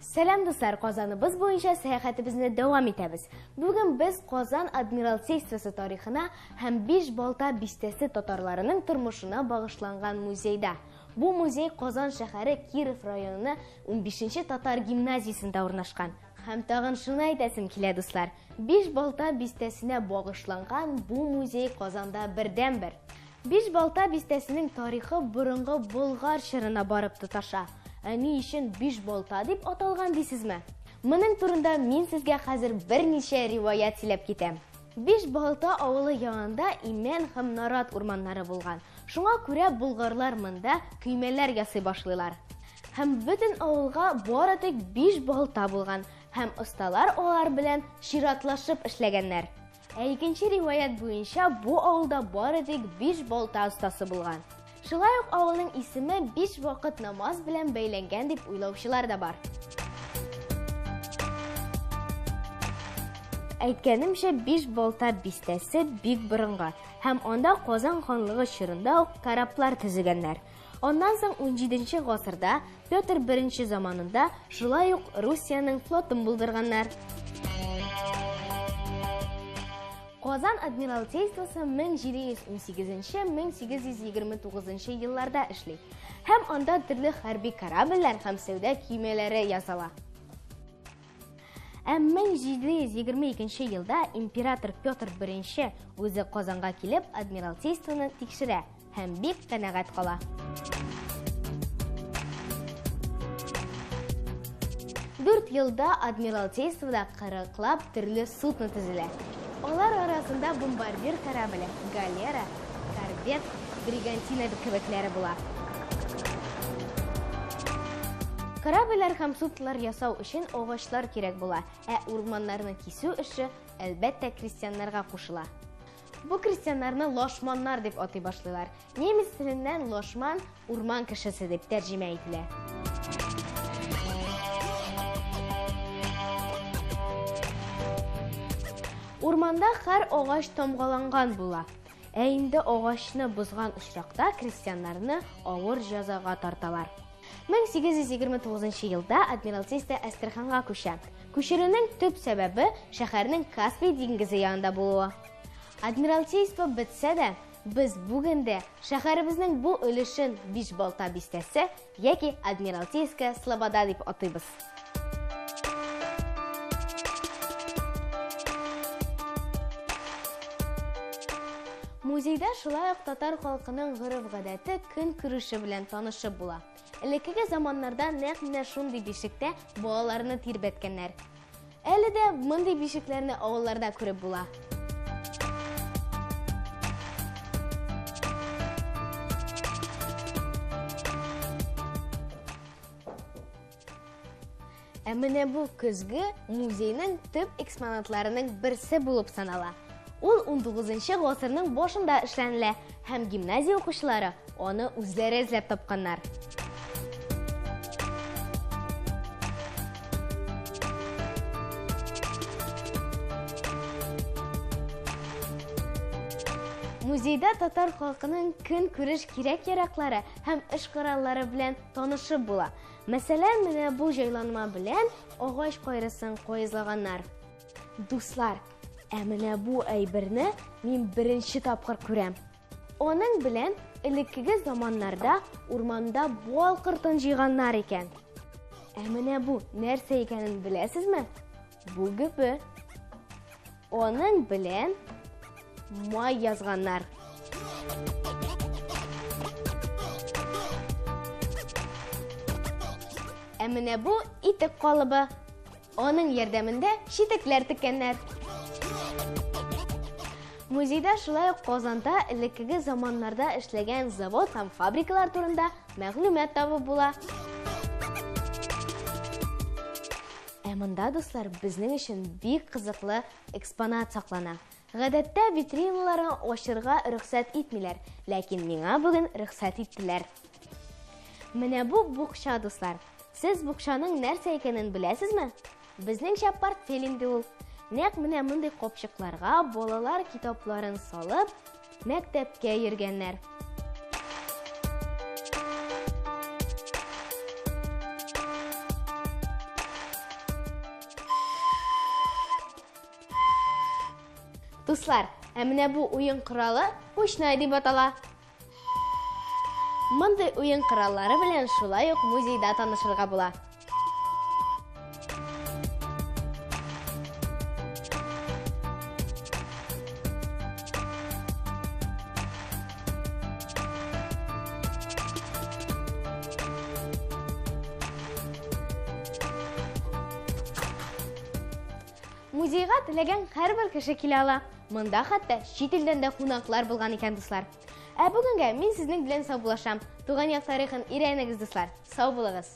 Сәлам дуслар, Казаныбыз буенча сәяхәтебезне дәвам итәбез. Бүген без Казан Адмиралтействосы тарихына һәм Биш Балта бистәсе татарларының тормышына багышланган музейда. Бу музей Казан шәһәре Киров районы 15-нче татар гимназиясендә урнашкан. Һәм тагын шуны әйтәсем килә дуслар, Биш Балта бистәсенә багышланган бу музей Казанда бердән-бер. Биш Балта бистәсенең тарихы борынгы Болгар чорына барып тоташа. Ни өчен Биш Балта дип аталган дисезме? Моның турында мин сезгә хәзер берничә риваят сөйләп китәм. Биш Балта авылы янында Имән һәм Нарат урманнары булган. Шуңа күрә болгарлар монда көймәләр ясый башлыйлар. Һәм бөтен авылга бары тик Биш Балта булган һәм осталар алар белән чиратлашып эшләгәннәр. Икенче риваят буенча бу авылда бары тик Биш Балта остасы булган. Шулай ук авылның исеме 5 вакыт намаз белән бәйләнгән дип уйлаучылар да бар. Әйткәнемчә, Биш Балта бистәсе бик борынгы һәм анда Казан ханлыгы чорында ук кораблар төзегәннәр. Ондан соң 17-нче гасырда Петр I заманында шулай ук Русияның флотын булдырганнар. Казан Адмиралтействосы 1718-1829 елларда эшли. Һәм анда төрле хәрби корабльләр һәм сәүдә кимәләре ясала. 1722 елда император Петр I үзе Казанга килеп Адмиралтействоны тикшерә һәм бик канәгать кала. 4 елда Адмиралтействода 40лап төрле судно төзелә. Алар арасында бомбардир корабле, галера, корвет, бригантина кебекләре була. Корабльләр һәм суднолар ясау өчен агачлар кирәк була, урманнарны кисү эше әлбәттә крестьяннарга кушыла. Бу крестьяннарны лошманнар дип атый башлыйлар. Немец теленнән лошман урман кешесе дип тәрҗемә ителә. Урманда һәр агач тамгаланган була. Инде агачны бозган очракта крестьяннарны авыр җәзага тарталар. 1829 елда Адмиралтейство Астраханьга күчә. Күчерүнең төп сәбәбе шәһәрнең Каспий диңгезе янында булуы. Адмиралтейство бетсә дә, без бүгендә шәһәребезнең бу өлешен Биш Балта бистәсе яки Адмиралтейская Слобода дип атыйбыз. Музейда шулай ук татар халкының гырыф-гадәте көн күреше белән танышып була. Элеккеге заманнарда нәкъ менә шундый бишектә балаларны тирбәткәннәр. Әле дә мондый бишекләрне авылларда күреп була. Менә бу көзге музейның төп экспонатларының берсе булып санала. Ул 19-нчы гасырның башында эшләнелә һәм гимназия укучылары аны үзләре эзләп тапканнар. Музейда татар халкының көн күреш кирәк-яраклары һәм эш кораллары белән танышып була. Мәсәлән, менә бу җайланма белән агач кайрысын куйзлаганнар. Дуслар, менә бу әйберне мин беренче тапкыр күрәм. Аның белән элеккеге заманнарда урманда бал кыртын җыйганнар икән. Менә бу нәрсә икәнен беләсезме? Бу гөбе. Аның белән май язганнар. Менә бу итек калыбы. Аның ярдәмендә читекләр теккәннәр. Музейда шулай ук Казанда элеккеге заманнарда эшләгән завод һәм фабрикалар турында мәгълүмат табып була. Монда дуслар безнең өчен бик кызыклы экспонат саклана. Гадәттә витриналарны ачырга рөхсәт итмиләр, ләкин миңа бүген рөхсәт иттеләр. Менә бу букча дуслар. Сез букчаның нәрсә икәнен беләсезме? Безнеңчә портфель инде ул. Нәкъ менә мондый капчыкларга балалар китапларын салып, мәктәпкә йөргәннәр. Дуслар, менә бу уен коралы Пушнай дип атала. Мондай уен кораллары белән шулай ук музейда танышырга була. Музейга теләгән һәрбер кеше килә ала. Монда хәтта чит илдән дә кунаклар булган икән, дуслар. Бүгенгә мин сезнең белән саубуллашам. Туган як тарихын өйрәнегез, дуслар. Сау булыгыз.